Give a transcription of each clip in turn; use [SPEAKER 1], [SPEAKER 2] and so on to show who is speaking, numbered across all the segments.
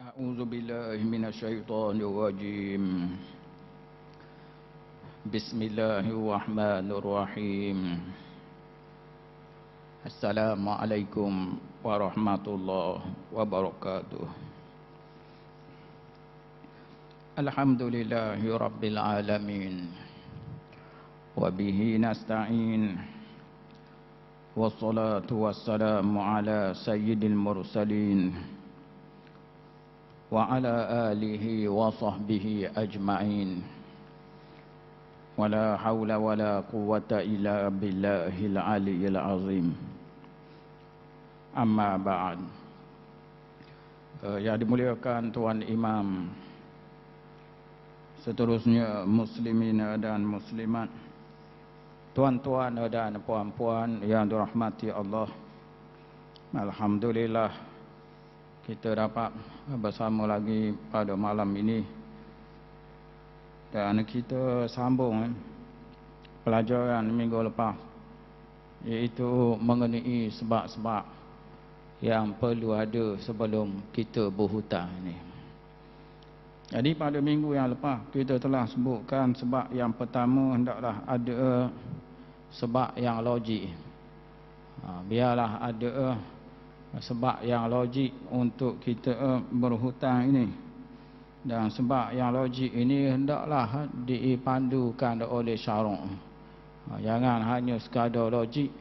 [SPEAKER 1] أعوذ بالله من الشيطان الرجيم. بسم الله الرحمن الرحيم. السلام عليكم ورحمة الله وبركاته. الحمد لله رب العالمين وبه نستعين والصلاة والسلام على سيد المرسلين وعلى آله وصحبه أجمعين ولا حول ولا قوة إلا بالله العلي العظيم. Amma ba'd. Yang dimuliakan Tuan Imam, seterusnya muslimin dan muslimat, tuan-tuan dan puan-puan yang dirahmati Allah, alhamdulillah kita dapat bersama lagi pada malam ini dan kita sambung pelajaran minggu lepas, iaitu mengenai sebab-sebab yang perlu ada sebelum kita berhutang ini. Jadi pada minggu yang lepas kita telah sebutkan sebab yang pertama, hendaklah ada sebab yang logik. Biarlah ada sebab yang logik untuk kita berhutang ini, dan sebab yang logik ini hendaklah dipandukan oleh syarak. Jangan hanya sekadar logik,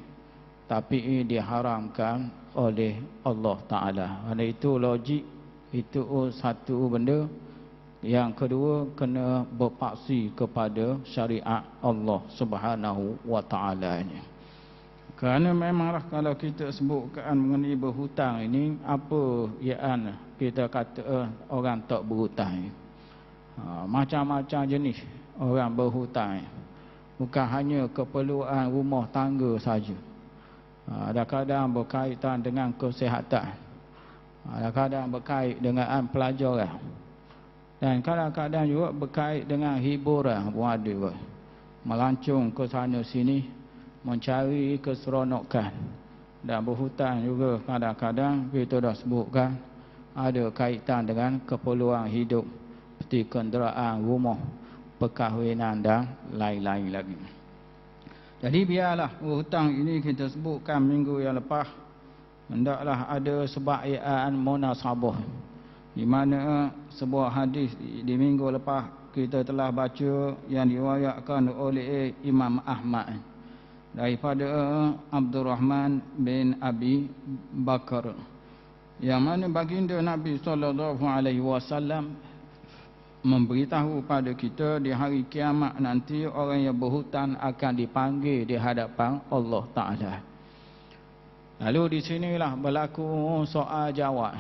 [SPEAKER 1] tapi diharamkan oleh Allah Ta'ala. Kerana itu logik itu satu benda. Yang kedua, kena berpaksi kepada syariat Allah Subhanahu wa Ta'ala ini. Kerana memanglah kalau kita sebutkan mengenai berhutang ini, apa yang kita kata orang tak berhutang. Macam-macam jenis orang berhutang. Bukan hanya keperluan rumah tangga saja. Kadang-kadang berkaitan dengan kesihatan. Kadang-kadang berkait dengan pelajaran. Dan kadang-kadang juga berkait dengan hiburan pun ada. Melancung ke sana sini, mencari keseronokan. Dan berhutang juga kadang-kadang kita dah sebutkan ada kaitan dengan keperluan hidup, seperti kenderaan, rumah, perkahwinan dan lain-lain lagi. Jadi biarlah berhutang ini kita sebutkan minggu yang lepas, hendaklah ada sebab yang munasabah, di mana sebuah hadis di minggu lepas kita telah baca yang diriwayatkan oleh Imam Ahmad daripada Abdurrahman bin Abi Bakar, yang mana baginda Nabi SAW memberitahu pada kita di hari kiamat nanti orang yang berhutang akan dipanggil di hadapan Allah Ta'ala. Lalu di sinilah berlaku soal jawab.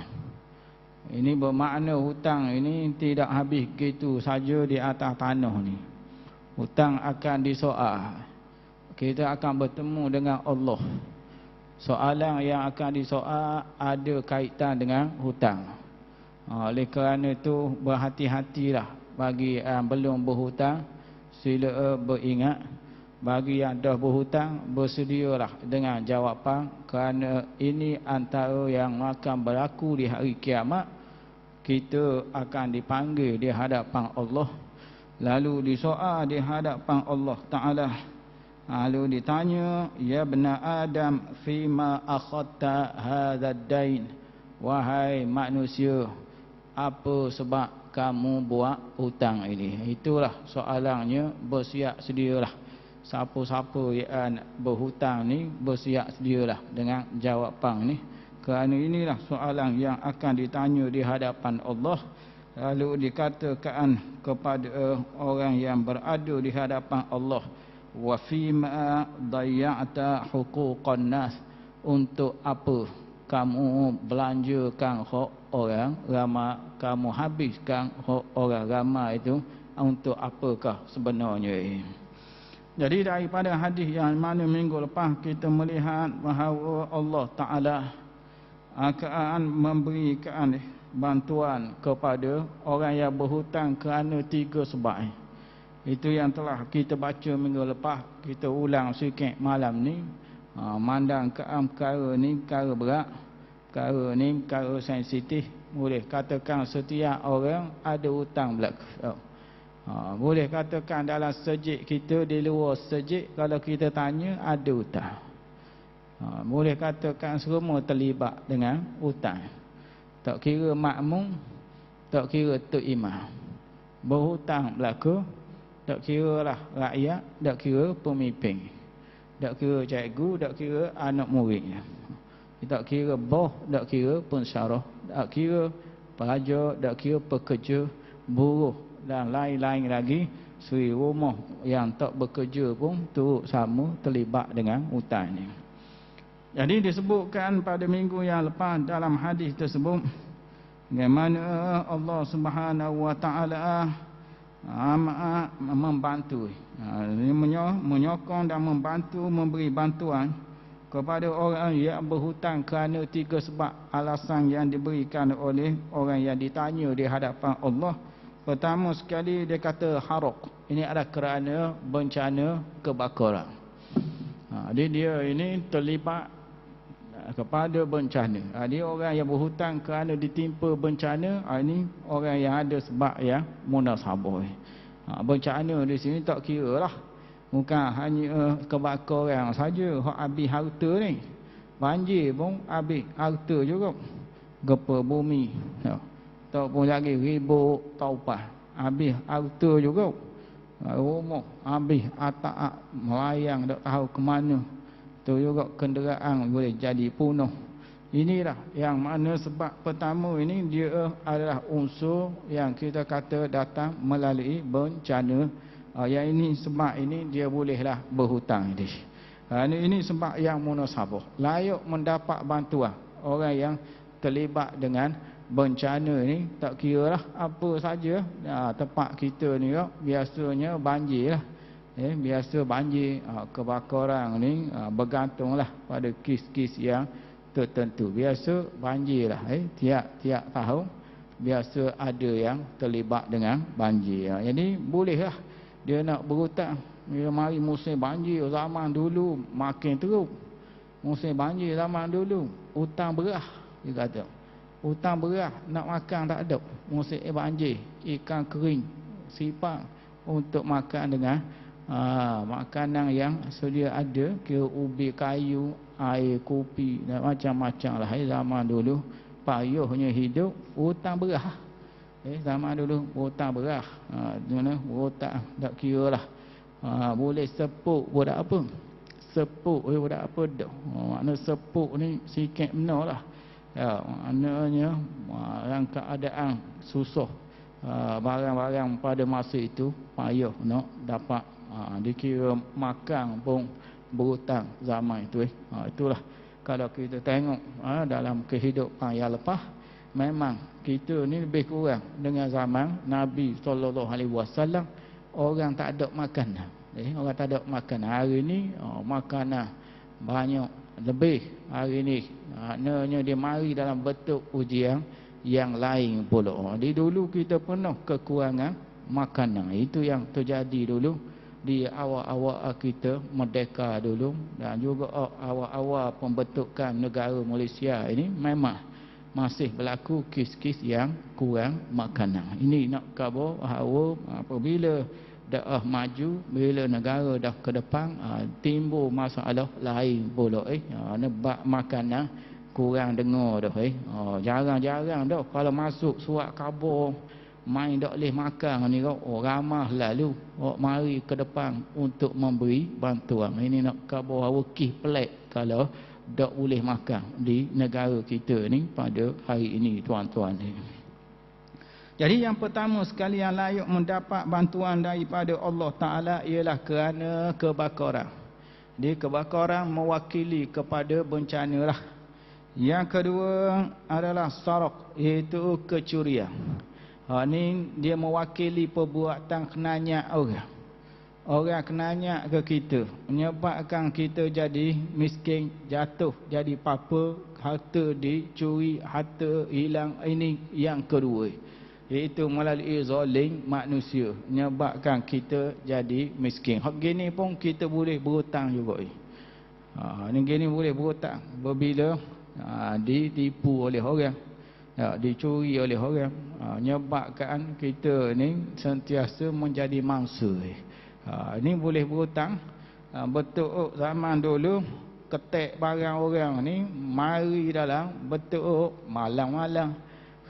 [SPEAKER 1] Ini bermakna hutang ini tidak habis gitu saja di atas tanah ni. Hutang akan disoal. Kita akan bertemu dengan Allah. Soalan yang akan disoal ada kaitan dengan hutang. Oleh kerana itu berhati-hatilah bagi yang belum berhutang, sila beringat. Bagi yang dah berhutang, bersedialah dengan jawapan, kerana ini antara yang akan berlaku di hari kiamat. Kita akan dipanggil di hadapan Allah, lalu disoal di hadapan Allah Ta'ala. Lalu ditanya, ya bena Adam, fima akhadta hadzal dain, wahai manusia, apa sebab kamu buat hutang ini? Itulah soalannya, bersiap sedialah. Siapa-siapa yang berhutang ni bersiap sedialah dengan jawapan ni, kerana inilah soalan yang akan ditanya di hadapan Allah. Lalu dikatakan kepada orang yang berada di hadapan Allah, wa fima dayya'ta huquqan nas, untuk apa kamu belanjakan hak orang ramai, kamu habiskan hak orang ramai itu, untuk apakah sebenarnya? Jadi daripada hadis yang mana minggu lepas kita melihat bahawa Allah Ta'ala akan memberikan bantuan kepada orang yang berhutang kerana 3 sebab. Itu yang telah kita baca minggu lepas. Kita ulang sikit malam ni. Mandang perkara ni perkara berat. Perkara ni perkara sensitif. Boleh katakan setiap orang ada hutang berlaku. Boleh katakan dalam sejik kita, di luar sejik, kalau kita tanya ada hutang. Boleh katakan semua terlibat dengan hutang. Tak kira makmum, tak kira tok imam, berhutang berlaku. Tak kira lah rakyat, tak kira pemimpin, tak kira cikgu, tak kira anak muridnya, tak kira bos, tak kira pensyarah, tak kira pelajar, tak kira pekerja, buruh dan lain-lain lagi. Suri rumah yang tak bekerja pun turut sama terlibat dengan hutang ni. Jadi disebutkan pada minggu yang lepas dalam hadis tersebut, bagaimana Allah Subhanahu wa taala membantu, menyokong dan membantu, memberi bantuan kepada orang yang berhutang kerana 3 sebab alasan yang diberikan oleh orang yang ditanya di hadapan Allah. Pertama sekali dia kata harok. Ini adalah kerana bencana kebakaran. Jadi dia ini terlibat kepada bencana. Dia orang yang berhutang kerana ditimpa bencana. Ini orang yang ada sebab yang munasabah. Bencana di sini tak kira lah, bukan hanya kebakaran saja hak habis harta ni. Banjir pun habis harta juga. Gempa bumi, tak pun lagi ribut taupan, habis harta juga. Rumah habis atap melayang tak tahu ke mana. Tu juga kenderaan boleh jadi punah. Inilah yang mana sebab pertama ini dia adalah unsur yang kita kata datang melalui bencana. Yang ini sebab ini dia bolehlah berhutang ini. Ini sebab yang munasabah, layak mendapat bantuan. Orang yang terlibat dengan bencana ni, tak kira lah apa saja. Tempat kita ni biasanya banjir lah. Biasa banjir, kebakaran ni bergantunglah pada kes-kes yang tertentu. Biasa banjir lah. Tiap tahun biasa ada yang terlibat dengan banjir. Jadi bolehlah dia nak berhutang. Bila mari musim banjir zaman dulu makin teruk. Musim banjir zaman dulu hutang berah, dia kata. Hutang berah, nak makan tak ada. Musim banjir, ikan kering, sipang untuk makan dengan makanan yang sedia ada, kira ubi kayu, air kopi dan macam-macam lah. Zaman dulu payuhnya hidup hutang berah. Zaman dulu hutang berah. Mana hutang tak kira lah. Boleh sepuk pun tak apa. Sepuk pun tak apa dah. Makna sepuk ni sikit benar lah. Maknanya dalam keadaan susah, barang-barang pada masa itu payah nak dapat. Dikira makan pun berhutang zaman itu. Itulah kalau kita tengok dalam kehidupan yang lepas, memang kita ni lebih kurang dengan zaman Nabi SAW. Orang tak ada makanan. Orang tak ada makanan. Hari ni makanan banyak, lebih hari ni. Maknanya dia mari dalam bentuk ujian yang lain pula. Di dulu kita pernah kekurangan makanan. Itu yang terjadi dulu di awal-awal kita merdeka dulu, dan juga awal-awal pembentukan negara Malaysia ini memang masih berlaku kes-kes yang kurang makanan. Ini nak khabar bahawa apabila dah maju, bila negara dah ke depan, timbul masalah lain pula. Nebak makanan kurang dengar dah. Jarang-jarang dah kalau masuk surat khabar main tak boleh makan ni ramah lalu mari ke depan untuk memberi bantuan. Ini nak khabar bahawa kes pelik kalau tak boleh makan di negara kita ni pada hari ini, tuan-tuan. Jadi yang pertama sekali yang layak mendapat bantuan daripada Allah Ta'ala ialah kerana kebakaran. Jadi kebakaran mewakili kepada bencana lah. Yang kedua adalah sarak, iaitu kecurian. Ini dia mewakili perbuatan kenanya orang. Orang kenanya ke kita, menyebabkan kita jadi miskin, jatuh jadi papa, harta dicuri, harta hilang. Ini yang kedua, iaitu melalui zalim manusia, menyebabkan kita jadi miskin. Hak gini pun kita boleh berhutang juga. Ini gini boleh berhutang. Bila ditipu oleh orang, dicuri oleh orang, menyebabkan kita ni sentiasa menjadi mangsa. Ini boleh berhutang. Betul zaman dulu ketek barang orang ni mari dalam betul malam-malam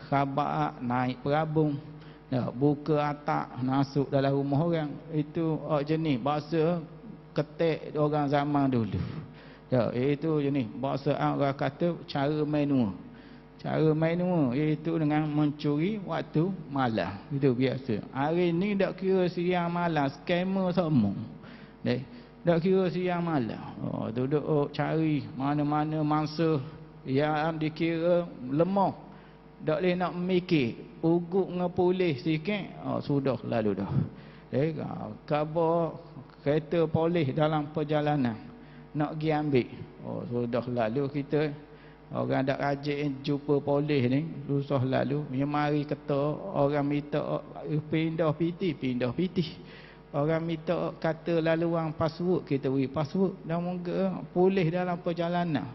[SPEAKER 1] khabar naik perabung, buka atak masuk dalam rumah orang. Itu jenis bahasa ketek orang zaman dulu. Itu jenis bahasa orang kata cara manual. Cara manual iaitu dengan mencuri waktu malam. Itu biasa. Hari ni tak kira siang malam, skamer semua. Tak kira siang malam. Duduk cari mana-mana mangsa yang dikira lemah. Tak boleh nak mikir. Ugut dengan polis sikit, sudah lalu dah. Khabar kereta polis dalam perjalanan nak pergi ambil, sudah lalu kita. Orang tak rajin jumpa polis ni, susah lalu. Yang mari kata orang minta pindah piti. Orang minta kata laluan password, kita beri password. Dan moga polis dalam perjalanan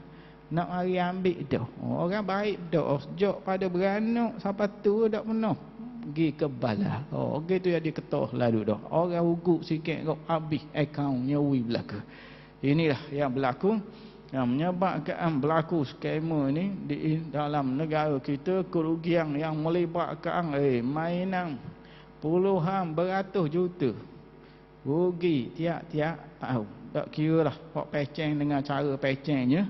[SPEAKER 1] nak mari ambil dah. Orang baik dah, sejak pada beranak sampai tu tak pernah pergi ke balas. Gitu yang diketok lalu dah. Orang ugut sikit kau habis akaun nyawi belaka. Inilah yang berlaku, yang menyebabkan berlaku skamer ni di dalam negara kita. Kerugian yang melibatkan mainan puluhan beratus juta rugi tiap-tiap tahun. Tak kira lah hak peceng dengan cara pecengnya,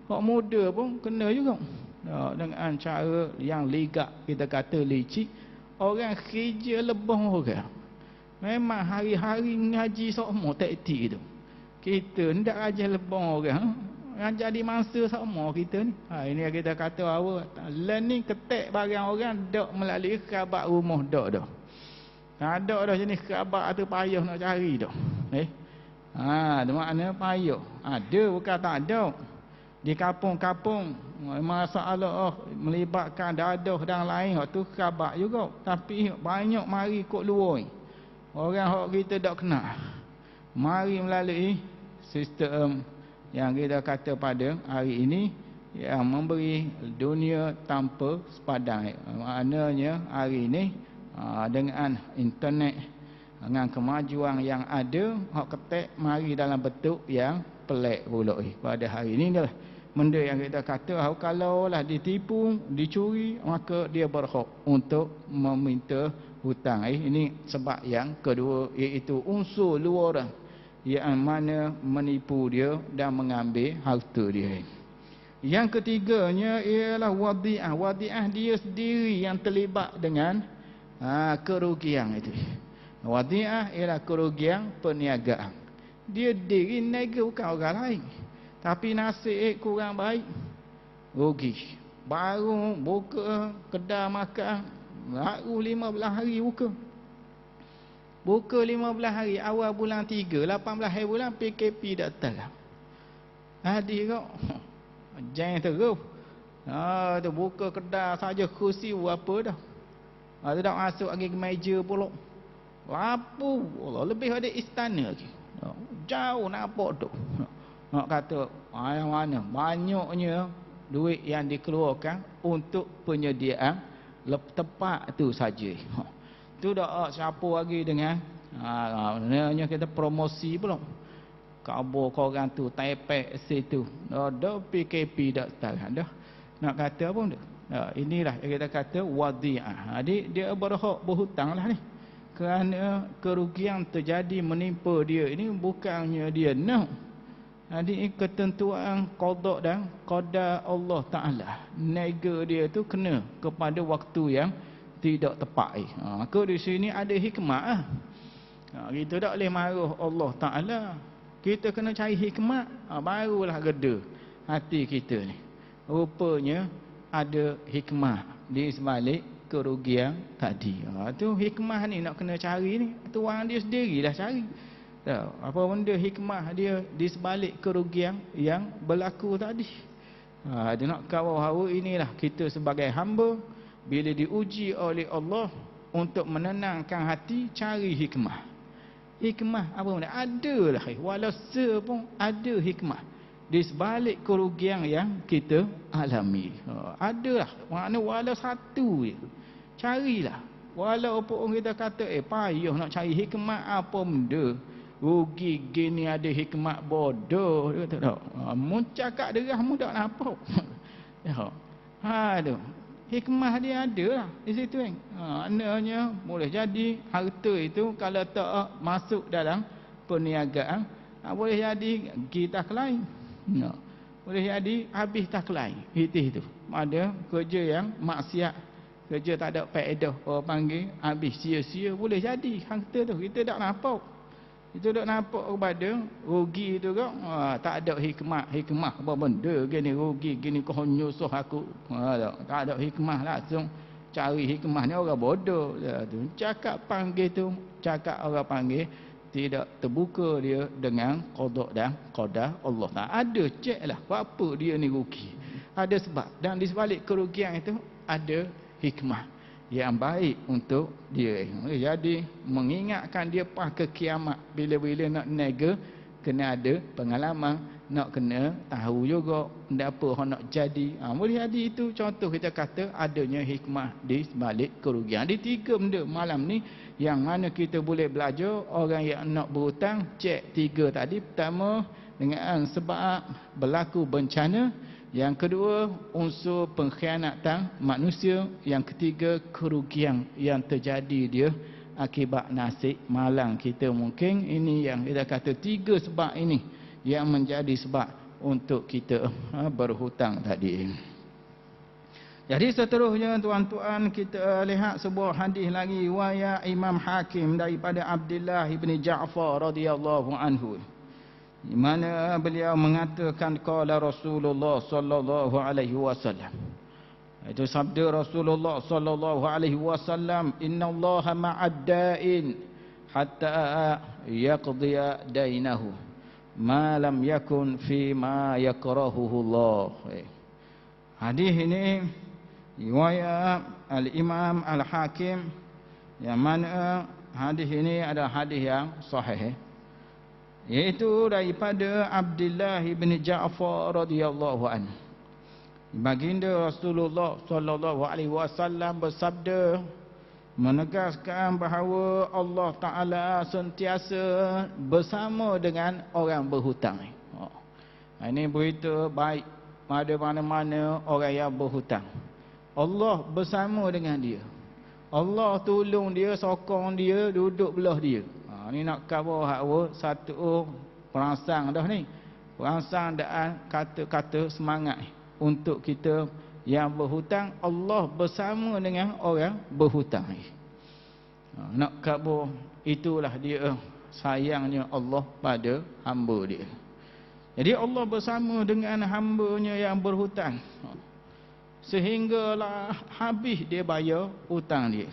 [SPEAKER 1] hak muda pun kena juga. Dengan cara yang ligak, kita kata licik. Orang kerja lebih orang, memang hari-hari ngaji semua taktik tu. Kita ni tak ajar lebih orang, yang jadi mangsa sama kita ni. Ini yang kita kata awal. Learning ketek barang orang dok melalui kerabat rumah dok dah. Ada dah jenis kerabat tu payah nak cari dah. Tu makna payah. Ada bukan tak ada. Di kampung-kampung masalah melibatkan dadah dan lain, tu kerabat juga. Tapi banyak mari kok luar. Orang hak kita tak kenal. Mari melalui sistem yang kita kata pada hari ini, yang memberi dunia tanpa sepadan. Maknanya hari ini dengan internet, dengan kemajuan yang ada, hak ketek mari dalam bentuk yang pelik pula. Pada hari ini adalah benda yang kita kata, kalau lah ditipu, dicuri, maka dia berhak untuk meminta hutang. Ini sebab yang kedua, iaitu unsur luar yang mana menipu dia dan mengambil harta dia. Yang ketiganya ialah wadi'ah. Wadi'ah dia sendiri yang terlibat dengan kerugian itu. Wadi'ah ialah kerugian perniagaan. Dia diri niaga bukan orang lain, tapi nasib kurang baik, rugi. Baru buka kedai makan, baru 15 hari buka. Buka 15 hari, awal bulan 3, 18 hari bulan PKP datang. Hadir kok. Jangan terus. Tu buka kedai saja kursi berapa dah. Tu dah masuk lagi ke meja pula. Lapu, Allah, lebih ada istana lagi. Jauh nampak tu. Nak kata, yang mana? Banyaknya duit yang dikeluarkan untuk penyediaan tempat tu saja. Tu dah siapa lagi dengan maknanya kita promosi pula. Kabar korang tu taipek situ. Dah PKP dah start dah. Nak kata apa tu? Inilah yang kita kata wadi'ah. Dia berhak berhutang lah ni. Kerana kerugian terjadi menimpa dia ini bukannya dia nak. Jadi ketentuan qada dan qada Allah Ta'ala. Nega dia tu kena kepada waktu yang tidak tepat. Maka di sini ada hikmah. Kita tak boleh marah Allah Ta'ala. Kita kena cari hikmah. Barulah reda hati kita ni. Rupanya ada hikmah di sebalik kerugian tadi. Tu hikmah ni nak kena cari ni. Tu orang dia sendirilah cari. Apa benda hikmah dia di sebalik kerugian yang berlaku tadi. Dia nak kawal inilah kita sebagai hamba. Bila diuji oleh Allah untuk menenangkan hati, cari hikmah. Hikmah apa benda? Adalah. Walau pun ada hikmah. di sebalik kerugian yang kita alami. Adalah, makna walau satu je. Carilah. Walaupun kita kata, payah nak cari hikmat apa benda. Rugi gini ada hikmat bodoh. Dia kata tak. Mu cakap derah mu tak nampak. Tu. Hikmah dia ada lah di situ kan. Maknanya boleh jadi harta itu kalau tak masuk dalam perniagaan, boleh jadi kita lain. Boleh jadi habis tak lain. Itu. Ada kerja yang maksiat, kerja tak ada faedah, orang panggil habis sia-sia, boleh jadi harta tu kita tak nampak. Itu tak nampak kepada rugi tu kok. Tak ada hikmah apa benda gini rugi gini kau nyusuh aku. Tak ada hikmah, langsung cari hikmah ni orang bodoh. Tu cakap panggil tu, cakap orang panggil tidak terbuka dia dengan qada dan qadar Allah. Tak ada cek lah apa dia ni rugi. Ada sebab, dan di sebalik kerugian itu ada hikmah yang baik untuk dia. Jadi mengingatkan dia pas ke kiamat, bila-bila nak nega kena ada pengalaman, nak kena tahu juga apa hang nak jadi. Boleh jadi itu contoh kita kata adanya hikmah di sebalik kerugian. Ada 3 benda malam ni yang mana kita boleh belajar. Orang yang nak berhutang, cek 3 tadi. Pertama, dengan sebab berlaku bencana. Yang kedua, unsur pengkhianatan manusia. Yang ketiga, kerugian yang terjadi dia akibat nasib malang kita. Mungkin ini yang kita kata 3 sebab ini yang menjadi sebab untuk kita berhutang tadi. Jadi seterusnya tuan-tuan, kita lihat sebuah hadis lagi riwayat Imam Hakim daripada Abdullah bin Ja'far radhiyallahu anhu, di mana beliau mengatakan qala Rasulullah sallallahu alaihi wasallam. Itu sabda Rasulullah sallallahu alaihi wasallam, innallaha ma'ad da'in hatta yaqdiya dainahu ma lam yakun fi ma yakrahuhu Allah. Hadis ini riwayat Al-Imam Al-Hakim, yang mana hadis ini adalah hadis yang sahih, iaitu daripada Abdullah bin Ja'far radhiyallahu anhu. Baginda Rasulullah sallallahu alaihi wasallam bersabda, menegaskan bahawa Allah Taala sentiasa bersama dengan orang berhutang. Ini berita baik pada mana-mana orang yang berhutang. Allah bersama dengan dia. Allah tolong dia, sokong dia, duduk belah dia. Ni nak cover hak satu perangsang dah ni. Perangsang dan kata-kata semangat untuk kita yang berhutang. Allah bersama dengan orang berhutang. Nak cover, itulah dia sayangnya Allah pada hamba dia. Jadi Allah bersama dengan hambanya yang berhutang, sehinggalah habis dia bayar hutang dia.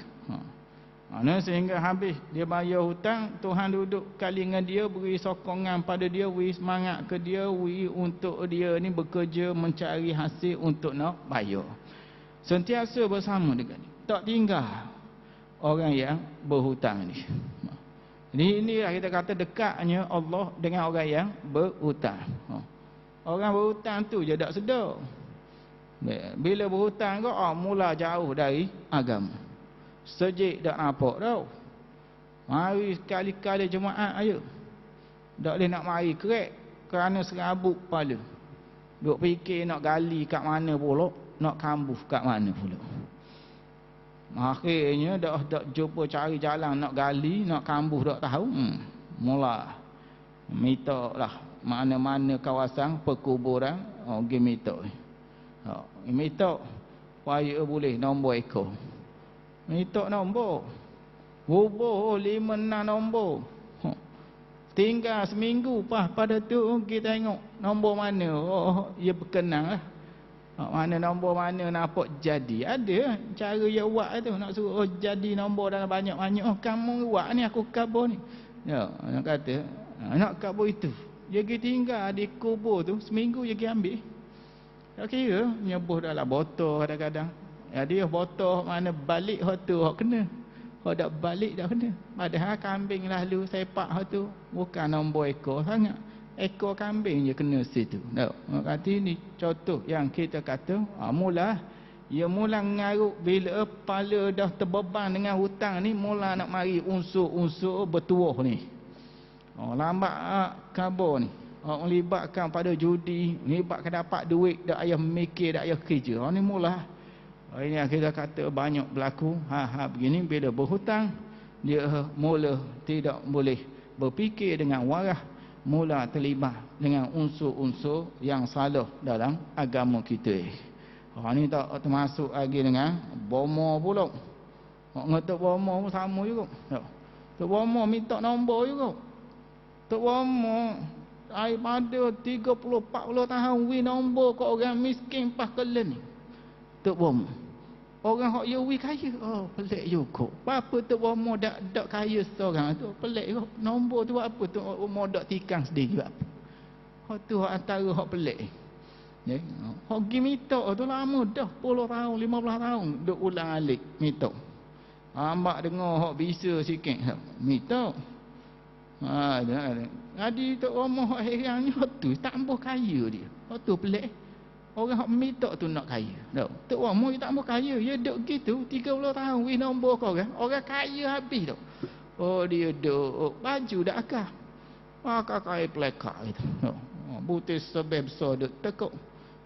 [SPEAKER 1] Sehingga habis dia bayar hutang, Tuhan duduk kali dengan dia, beri sokongan pada dia, beri semangat ke dia, beri untuk dia ni bekerja mencari hasil untuk nak bayar. Sentiasa bersama dengan dia, tak tinggal orang yang berhutang ni. Jadi inilah kita kata dekatnya Allah dengan orang yang berhutang. Orang berhutang tu je tak sedar. Bila berhutang kau mula jauh dari agama. Sejik tak nampak tau. Mari sekali-kali jemaah ayo. Tak boleh nak mari kerek kerana serabut kepala. Duk fikir nak gali kat mana pula, nak kambuh kat mana pula. Akhirnya dah jumpa cari jalan nak gali, nak kambuh tak tahu. Mula minta lah mana-mana kawasan perkuburan, pergi minta. Minta supaya boleh nombor ekor. Minta nombor. Hubur 5-6 nombor. Tinggal seminggu pada tu kita tengok nombor mana. Ia berkenang lah. Mana nombor mana nampak jadi. Ada cara dia buat tu. Nak suruh jadi nombor dalam banyak-banyak. Kamu buat ni, aku kabur ni. Ya, nak kata nak kabur itu. Dia pergi tinggal di kubur tu, seminggu dia pergi ambil. Tak kira nyebuh dalam botol kadang-kadang. Jadi botol mana balik hak tu hak kena. Hak tak balik dah kena. Padahal kambing lalu sepak hak tu bukan nombor ekor sangat. ekor kambing je kena situ. Tak. Kata ini contoh yang kita kata mula ia mula ngaruk bila kepala dah terbeban dengan hutang ni, mula nak mari unsur-unsur bertuah ni. Lambat kabur ni. Melibatkan pada judi, melibatkan dapat duit, dak ayah mikir, dak ayah kerja. Ni mula. Ini yang kita kata banyak berlaku hal-hal begini bila berhutang, dia mula tidak boleh berfikir dengan waras, mula terlibat dengan unsur-unsur yang salah dalam agama kita. Ni tak termasuk lagi dengan bomo pula. Ngetuk bomo pun sama juga. Tok bomo minta nombor juga. Tok bomo daripada 30-40 tahun wi nombor ke orang miskin pas kelen ni. Tok bomo. Orang hok ya wi kaya. Pelik juga. Apa tok bomo dak kaya seorang tu? Pelik juga. Nombor tu apa tok bomo dak tikang sendiri apa? Hok tu hok antara hok pelik. Ya, hok gi mitok tu lama dah 10 tahun, 15 tahun duk ulang alik mitok. Hambak dengar hok bisa sikit mitok. Jadi tok omong hok herannya hok tu tambah kaya dia. Hok tu pelik. Orang hok mitok tu nak kaya. Tok omong dia tambah kaya, dia duk gitu 30 tahun wis nombor kau kan. Orang kaya habis tu. Dia duk baju dak akah. Pakai plekak gitu. Butis sebab besar duk tekuk.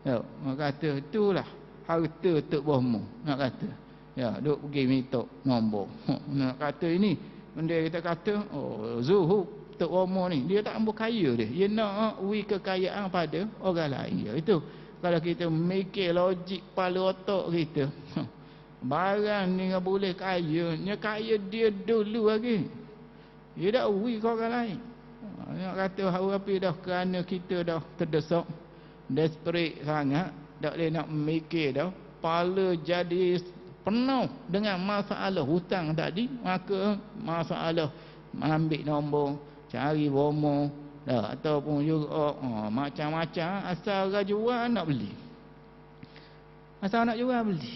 [SPEAKER 1] Kata itulah harta tok bohmu nak kata. Duk pergi minta nombor. Nak kata ini benda kita kata zuhud tok bohmu ni dia tak ambil kaya dia. Dia nak kekayaan pada orang lain. Itu kalau kita mikir logik kepala otak kita. Barang ni boleh kaya, nya kaya dia dulu lagi. Dia dah ke orang lain. Nak kata apa dah kerana kita dah terdesak, desperate sangat, tak boleh nak mikir dah, kepala jadi penuh dengan masalah hutang tadi, maka masalah ambil nombor, cari bomo, ataupun juga macam-macam, asal orang jual nak beli. Asal nak jual beli.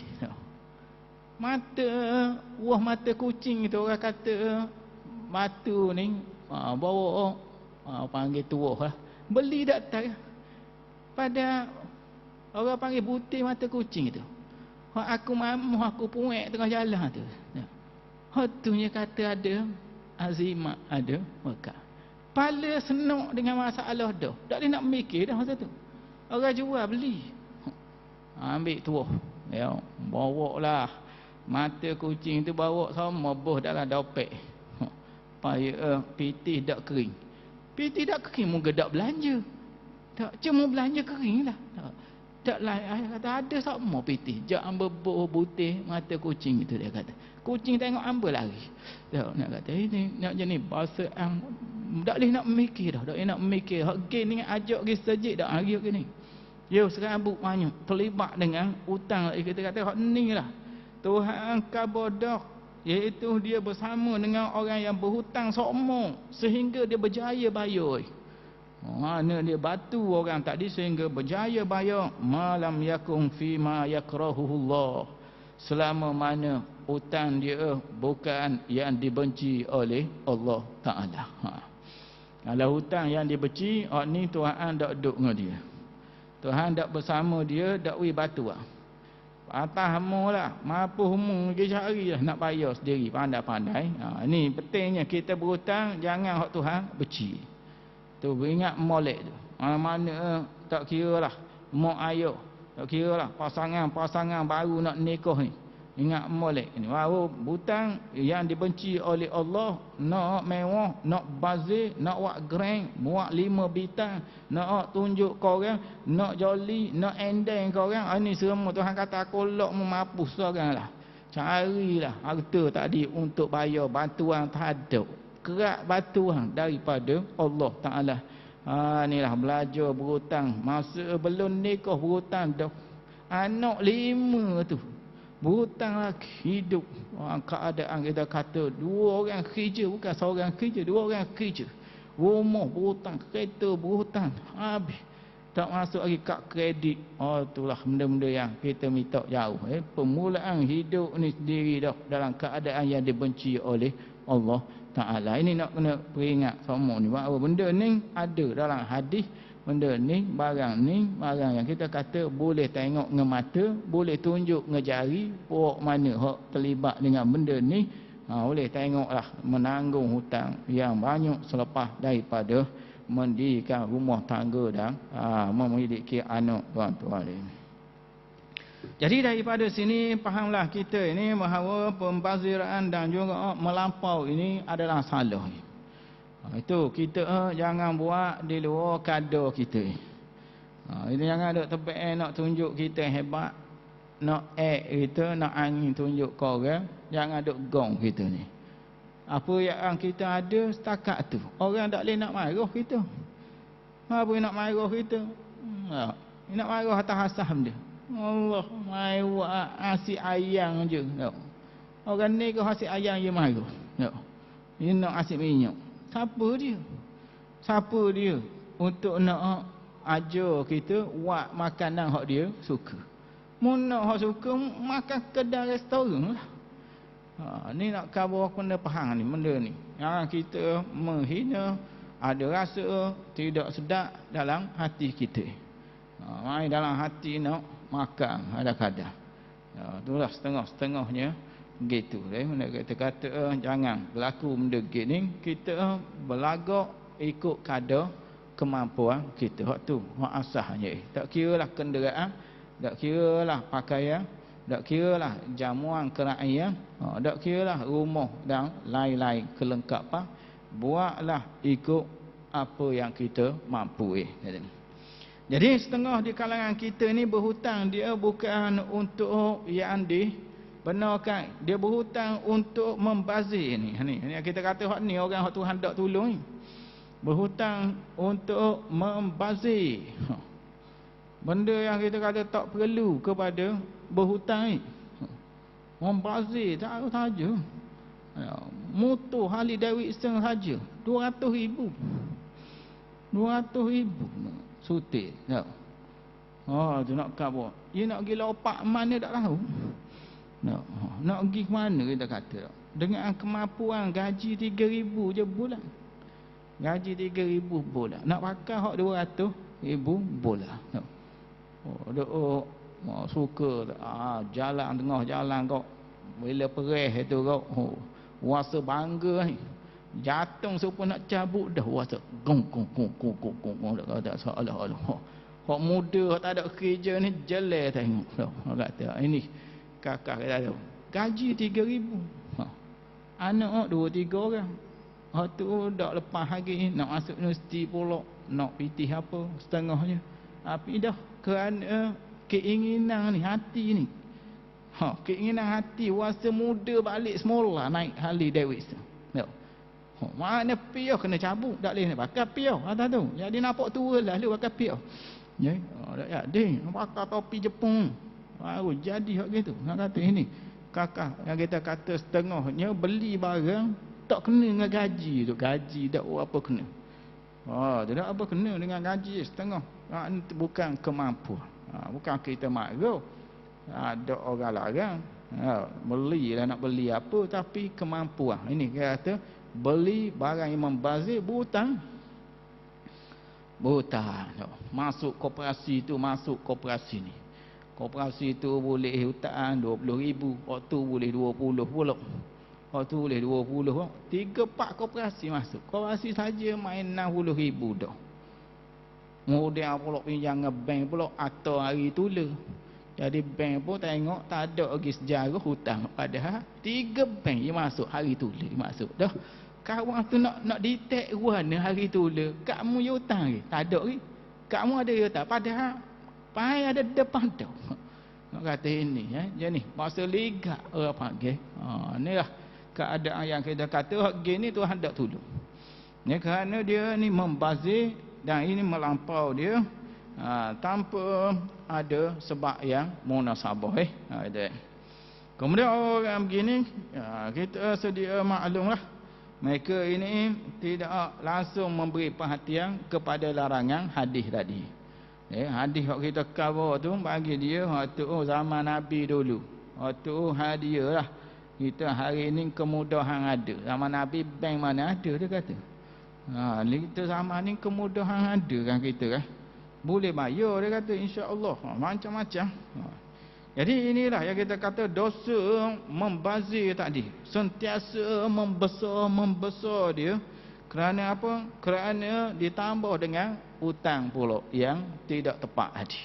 [SPEAKER 1] Mata kucing itu orang kata batu ni bawa panggil tuah lah. Beli tak tak pada orang panggil butir mata kucing tu. Aku mamu aku puek tengah jalan tu. Hak tu nya kata ada azimat, ada maka. Pala senok dengan masalah dah. Tak boleh nak mikir dah masa tu. Orang jual beli. Ambil tuah. Ya, bawalah mata kucing tu bawa sama boh dalam dompet. Paya pitih dak kering. Pitih dak kering mungkin dak belanja. Tak cuma belanja kering lah. Tak lah kata ada sama pitih. Jak ambil boh putih mata kucing itu dia kata. Kucing tengok ambil lari. Tak nak kata ini nak jenis bahasa yang tak boleh nak mikir dah. Tak boleh nak mikir. Hak gen ni ajak pergi sejid dak hari ni. Yo sekarang abuk banyak terlibat dengan hutang. Kita kata hak ni lah. Tuhan kabodah, iaitu dia bersama dengan orang yang berhutang sokmo sehingga dia berjaya bayar. Mana dia batu orang tadi sehingga berjaya bayar, malam yakun fima yakrahuhullah, selama mana hutang dia bukan yang dibenci oleh Allah Ta'ala. Kalau hutang yang dibenci, ni Tuhan tak duduk dengan dia, Tuhan tak bersama dia, tak wi batu lah. Atas mu lah, mampu mu pergi cari lah, nak bayar sendiri, pandai-pandai. Ini pentingnya kita berhutang, jangan hak Tuhan benci. Tu ingat molek tu. Mana tak kira lah, mak ayah, tak kira lah, pasangan baru nak nikah ni. Ingat molek ni. Baru hutang yang dibenci oleh Allah, nak mewah, nak bazir, nak wak grand, muak 5 bintang, nak tunjuk kau orang, nak joli, nak endeng kau orang. Ini semua Tuhan kata aku lok memapus seorang lah. Carilah harta tadi untuk bayar bantuan terhadap kerak bantuan daripada Allah Ta'ala. Inilah belajar berhutang. Masa belum nikah berhutang dah. Anak 5 tu berhutang lagi hidup. Keadaan kita kata 2 orang kerja, bukan seorang kerja, 2 orang kerja. Rumah berhutang, kereta berhutang, habis. Tak masuk lagi kad kredit. Itulah benda-benda yang kita minta jauh. Permulaan hidup ni sendiri dah dalam keadaan yang dibenci oleh Allah Ta'ala. Ini nak kena peringat semua ni, bahawa benda ni ada dalam hadis. Benda ni, barang yang kita kata boleh tengok dengan mata, boleh tunjuk dengan jari, pokok mana hak terlibat dengan benda ni, boleh tengoklah menanggung hutang yang banyak selepas daripada mendirikan rumah tangga dan memiliki anak, tuan-tuan. Jadi daripada sini fahamlah kita ini bahawa pembaziraan dan juga melampau ini adalah salah. Itu kita jangan buat di luar kadar kita. Itu jangan duk tebak nak tunjuk kita hebat, nak kita, nak angin tunjuk kau orang, jangan duk gong kita ni. Apa yang kita ada setakat tu. Orang tak boleh nak marah kita. Apa nak marah kita? Nak marah atas asam dia. Allah, mai buat asyik ayang je. Orang ni ke asyik ayang je marah. Dia nak asyik minyak. Siapa dia? Siapa dia untuk nak ajar kita buat makanan hak dia suka? Mun nak hak suka makan kedai restoran lah. Ni nak khabar kena faham ni benda ni. Yang kita menghina, ada rasa tidak sedap dalam hati kita. Mai dalam hati nak makan ada kadar. Itulah setengah-setengahnya gitu. Mana kita kata jangan berlaku benda gini, kita berlagak ikut kadar kemampuan kita. Hak tu, hak asahnya. Tak kiralah kenderaan, tak kiralah pakaian, tak kiralah jamuan keraian, tak kiralah rumah dan lain-lain kelengkapan. Buatlah ikut apa yang kita mampu. Jadi setengah di kalangan kita ni berhutang, dia bukan untuk yang dibenarkan, dia berhutang untuk membazir ni. Ni kita kata hak ni orang hak Tuhan tak tolong ni. Berhutang untuk membazir. Benda yang kita kata tak perlu kepada berhutang ni. Membazir tak saja. Motor Harley Davidson saja 200,000. 200,000 sutik. Tu nak khabar. Dia nak pergi lopak mana tak tahu. Nak pergi ke mana kita kata. Dengan kemampuan gaji 3,000 je bulan. Gaji 3,000 bulan. Nak pakai hak 200,000 bulan. Suka jalan tengah jalan kau. Bila perih tu kau. Rasa bangga ni. Jatuh supaya nak cabut dah rasa gong tak salah. Hak muda hak tak ada kerja ni jelek tengok. Kata ini kakak kata tu. Gaji 3,000. Anak 2-3 orang. Hak tu dak lepas hari nak masuk universiti pula, nak pitih apa setengahnya. Tapi dah kerana keinginan ni hati ni. Keinginan hati rasa muda balik semula naik Harley Davidson. Mana piau kena cabut, tak boleh pakai piau atas tu. Jadi nampak tua lah lu pakai piau. Ya, tak jadi pakai topi Jepun. Baru jadi hak gitu. Nak kata ini kakak yang kita kata setengahnya beli barang tak kena dengan gaji tu. Gaji tak apa kena. Tidak apa kena dengan gaji setengah. Itu bukan kemampuan. Bukan kita makruh. Ada orang larang. Beli lah nak beli apa tapi kemampuan. Ini kita kata beli barang yang membazir berhutang. Masuk koperasi tu, masuk koperasi ni. Koperasi tu boleh hutang 20,000, waktu boleh 20 pula. Waktu boleh 20. 3-4 koperasi masuk. Koperasi saja main 60,000 dah. Kemudian pula pinjam dengan bank pula atau hari tula. Jadi bank pun tengok tak ada lagi sejarah hutang. Padahal 3 bank yang masuk hari tula masuk dah. Kawan tu nak detect warna hari tula, kamu you hutang ke? Tak ada ke? Kamu ada you hutang. Padahal pai ada depan tu. Nak kata ini jadi masa ligat orang panggil. Inilah keadaan yang kita kata hak gini Tuhan tak tolong. Ni kerana dia ni membazir dan ini melampau dia tanpa ada sebab yang munasabah. Kemudian orang begini kita sedia maklumlah mereka ini tidak langsung memberi perhatian kepada larangan hadis tadi. Hadis yang kita cover tu bagi dia waktu zaman Nabi dulu. Waktu hadiah lah. Kita hari ni kemudahan ada. Zaman Nabi bank mana ada, dia kata. Kita zaman ni kemudahan ada kan kita kan. Boleh bayar, dia kata, insya-Allah. Macam-macam. Jadi inilah yang kita kata dosa membazir tadi. Sentiasa membesar dia. Kerana apa? Kerana ditambah dengan hutang pula yang tidak tepat tadi.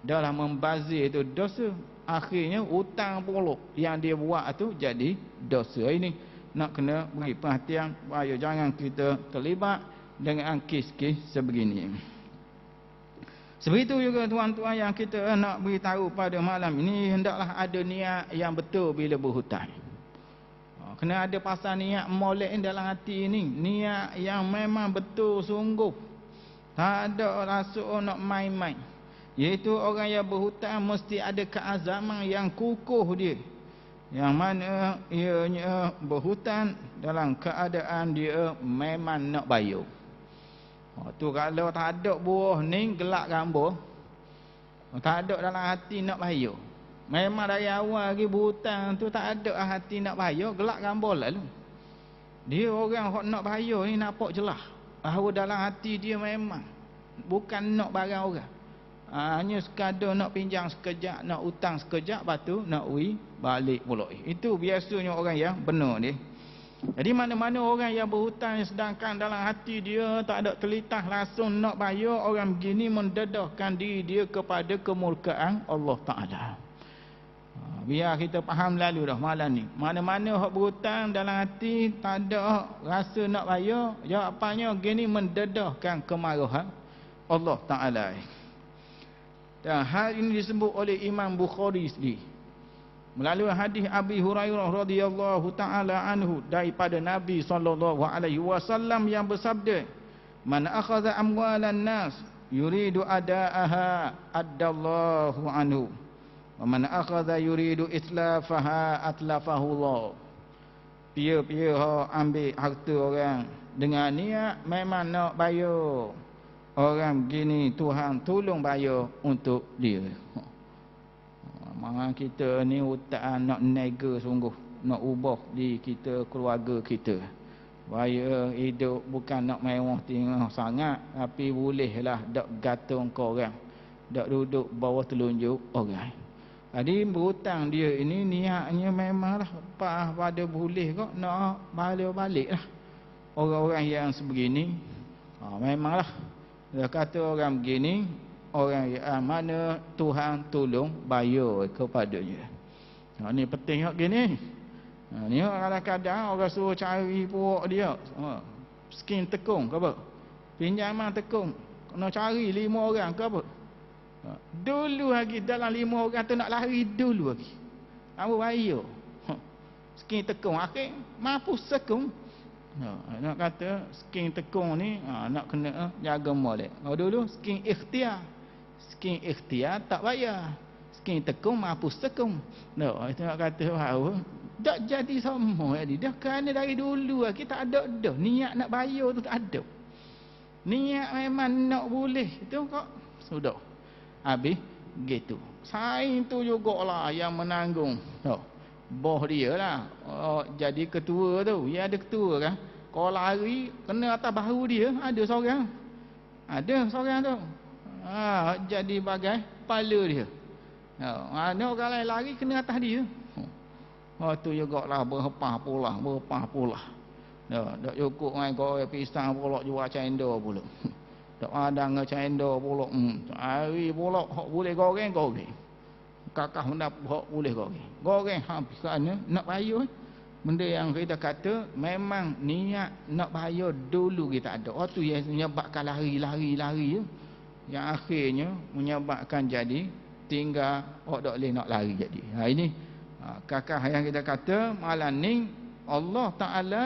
[SPEAKER 1] Dalam membazir itu dosa. Akhirnya hutang pula yang dia buat tu jadi dosa. Ini nak kena beri perhatian supaya jangan kita terlibat dengan kes-kes sebegini. Sebegitu juga tuan-tuan yang kita nak beritahu pada malam ini, hendaklah ada niat yang betul bila berhutang. Kena ada pasal niat molek dalam hati ini. Niat yang memang betul sungguh. Tak ada rasa nak main-main. Iaitu orang yang berhutang mesti ada keazaman yang kukuh dia. Yang mana ianya berhutang dalam keadaan dia memang nak bayar. Tu kalau tak ada buah ni gelak gambar. Tak ada dalam hati nak bayar. Memang dari awal lagi berhutang tu tak ada hati nak bayar, gelak gambar lalu. Dia orang hok nak bayar ni nampak jelas bahawa dalam hati dia memang bukan nak barang orang. Hanya sekadar nak pinjam sekejap, nak hutang sekejap, lepas tu nak balik pula. Itu biasanya orang yang benar ni. Jadi mana-mana orang yang berhutang sedangkan dalam hati dia tak ada telitah langsung nak bayar, orang begini mendedahkan diri dia kepada kemurkaan Allah Ta'ala. Biar kita faham lalu dah malam ni. Mana-mana orang berhutang dalam hati tak ada rasa nak bayar, jawapannya begini mendedahkan kemarahan Allah Ta'ala. Dan hal ini disebut oleh Imam Bukhari sendiri. Melalui hadis Abi Hurairah radhiyallahu taala anhu daripada Nabi sallallahu alaihi wasallam yang bersabda, "Man akhadha amwalan nas yuridu adaaha addallahu anhu, wa man akhadha yuridu islafaha atlafahu Allah." Pia-pia ambil harta orang dengan niat memang nak bayar, orang begini Tuhan tolong bayar untuk dia. Maka kita ni hutang nak nega sungguh, nak ubah di kita, keluarga kita. Supaya hidup bukan nak mewah tinggal sangat, tapi bolehlah dak gantung ke orang, dak duduk bawah telunjuk orang. Jadi berhutang dia ini niatnya memanglah pada boleh kok nak balik-balik lah. Orang-orang yang sebegini, memanglah dia kata orang begini, orang yang mana Tuhan tolong bayar kepadanya. Ni penting hak gini. Ni kadang-kadang orang suruh cari puak dia. Skin tekung ke apa? Pinjaman tekung. Kena cari 5 orang ke apa? Dulu lagi dalam 5 orang tu nak lari dulu lagi. Kamu bayar. Skin tekung. Akhir mampu sekung. Nak kata skin tekung ni nak kena jaga molek. Kalau dulu skin ikhtiar. Skin ikhtiar tak bayar. Skin tekung mampu tekung. Itu nak kata bahawa tak jadi sama jadi. Dah kerana dari dulu kita ada dah niat nak bayar tu tak ada. Niat memang nak boleh tu kok sudah. Habis gitu. Saing tu jugalah yang menanggung. Boh dia lah. Jadi ketua tu. Ya ada ketua kan. Kalau lari kena atas bahu dia ada seorang. Ada seorang tu. Jadi bagai kepala dia. Ada orang lain lari kena atas dia. Tu juga lah berhepah pula. Tak cukup dengan kau pisang pula jual cendol pula. Tak ada dengan cendol pula. Hari pula boleh goreng. Kakak mendapat hak boleh goreng habis kerana nak bayar. Benda yang kita kata memang niat nak bayar dulu kita ada. Tu yang menyebabkan lari yang akhirnya menyebabkan jadi tinggal tak boleh nak lari jadi. Ini kakak yang kita kata malam ni Allah Ta'ala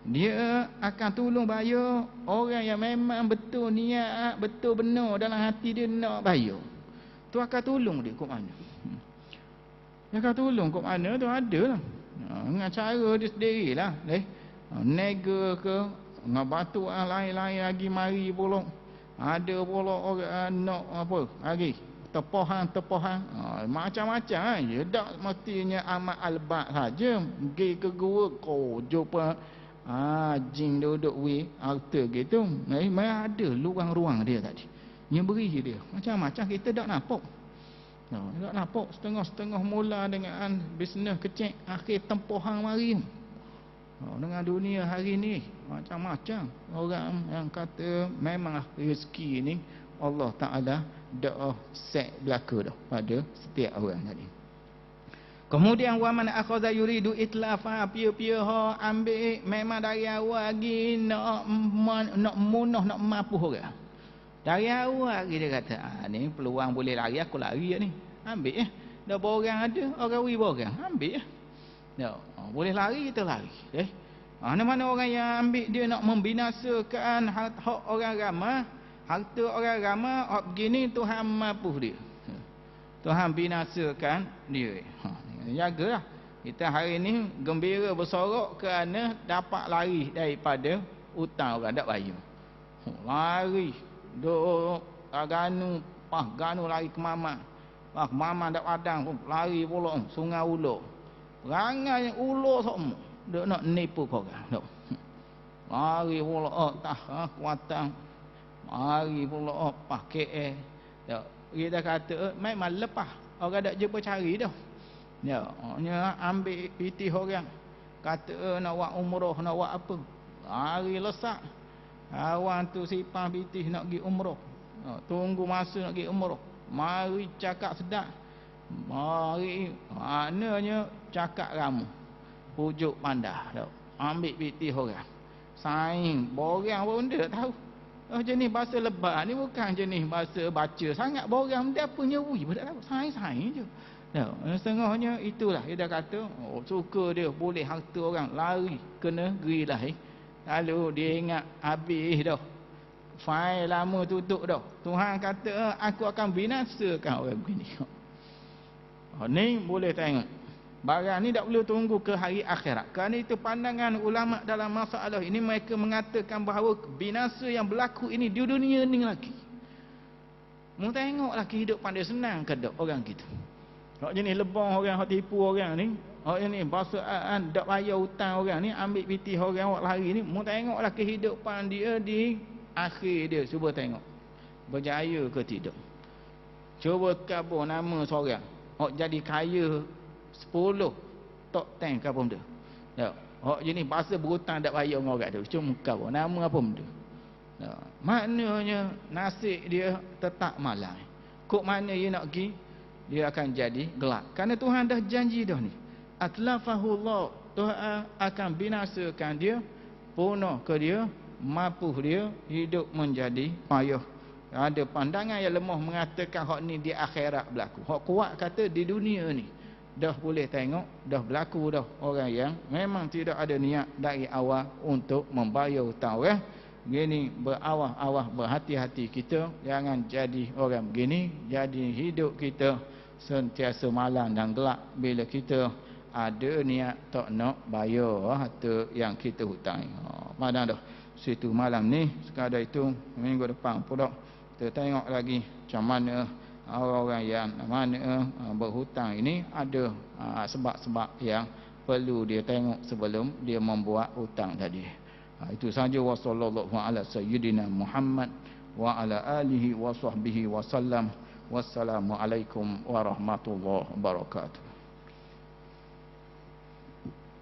[SPEAKER 1] dia akan tolong bayar orang yang memang betul niat, betul benar dalam hati dia nak bayar. Tu akan tolong dia ke mana? Dia akan tolong ke mana tu ada lah. Dengan cara dia sendirilah. Nega ke, dengan batu lain-lain lagi mari pula. Ada pula orang nak apa lagi. tepohan. Macam-macam je. Tak mestinya amat albat saja. Pergi ke gua kau jumpa jin duduk harta gitu. Memang ada ruang-ruang dia tadi. Yang beri dia. Macam-macam kita tak nampak. Tak nampak setengah-setengah mula dengan bisnes kecil, akhir tempohan mari. Dengan dunia hari ni macam-macam orang yang kata memang rezeki ni Allah Ta'ala dah set belaka dah pada setiap orang tadi. Kemudian wa man akhadha yuridu itlafa pia-pia ha ambil memang dari awal lagi nak munah nak mampu orang. Dari awal lagi dia kata ni peluang boleh lari aku lari ni. Ambil dah borang ada orang borang ambil boleh lari kita lari. Mana-mana orang yang ambil dia nak membinasakan hak orang ramai, harta orang ramai, hak begini Tuhan mampu dia. Tuhan binasakan dia. Jagalah. Kita hari ni gembira bersorak kerana dapat lari daripada hutang orang tak bayar. Lari duk ganu lari ke mama. Mama tak padang pun lari pula Sungai Ulok. Rangai Ulok semua. Duk nak nipu korang. Mari pula kuatan. Mari pula pakai kita kata memang lepas. Orang tak jumpa cari dah. Ambil pitih orang. Kata nak buat umrah, nak buat apa. Hari lesak. Awan tu sipang pitih nak pergi umrah. Tunggu masa nak pergi umrah. Mari cakap sedap. Mari maknanya cakap ramu. Pujuk pandah dah. Ambil pitih orang. Saing borang pun dia tak tahu. Jenis bahasa lebat ni bukan jenis bahasa baca sangat borang dia punya wui pun tak tahu. Saing je. Setengahnya itulah dia dah kata suka dia boleh harta orang lari ke negeri lain. Lalu dia ingat habis dah. Fail lama tutup dah. Tuhan kata aku akan binasakan orang begini. Ni boleh tengok. Barang ni tak perlu tunggu ke hari akhirat. Kerana itu pandangan ulama dalam masalah ini mereka mengatakan bahawa binasa yang berlaku ini di dunia ni lagi. Mu tengoklah kehidupan dia senang ke tak orang kita. Hak jenis lebong orang hak tipu orang ni, hak ni basaan dak bayar hutang orang ni, ambil pitih orang awak lari ni, mu tengoklah kehidupan dia di akhir dia. Cuba tengok. Berjaya ke tidak? Cuba kabur nama seorang. Hak jadi kaya 10 top 10 ke apa benda. Hak jenis bahasa berhutang tak bayar dengan orang tu. Cuma kabur nama apa benda. Maknanya nasib dia tetap malang. Kok mana dia nak pergi, dia akan jadi gelap. Kerana Tuhan dah janji dah ni. Atlafahullah, Tuhan akan binasakan dia, punah ke dia, mampu dia, hidup menjadi payah. Ada pandangan yang lemah mengatakan hak ni di akhirat berlaku. Hak kuat kata di dunia ni. Dah boleh tengok, dah berlaku dah orang yang memang tidak ada niat dari awal untuk membayar hutang orang. Begini berawah-awah, berhati-hati kita jangan jadi orang begini. Jadi hidup kita sentiasa malam dan gelap bila kita ada niat tak nak bayar harta yang kita hutang. Padahal dah situ malam ni. Sekadar itu minggu depan pula kita tengok lagi macam mana orang-orang yang mana berhutang ini ada sebab-sebab yang perlu dia tengok sebelum dia membuat hutang tadi. Itu saja. Wa sallallahu ala sayyidina Muhammad wa ala alihi wa sahbihi wa sallam. Wassalamualaikum warahmatullahi wabarakatuh.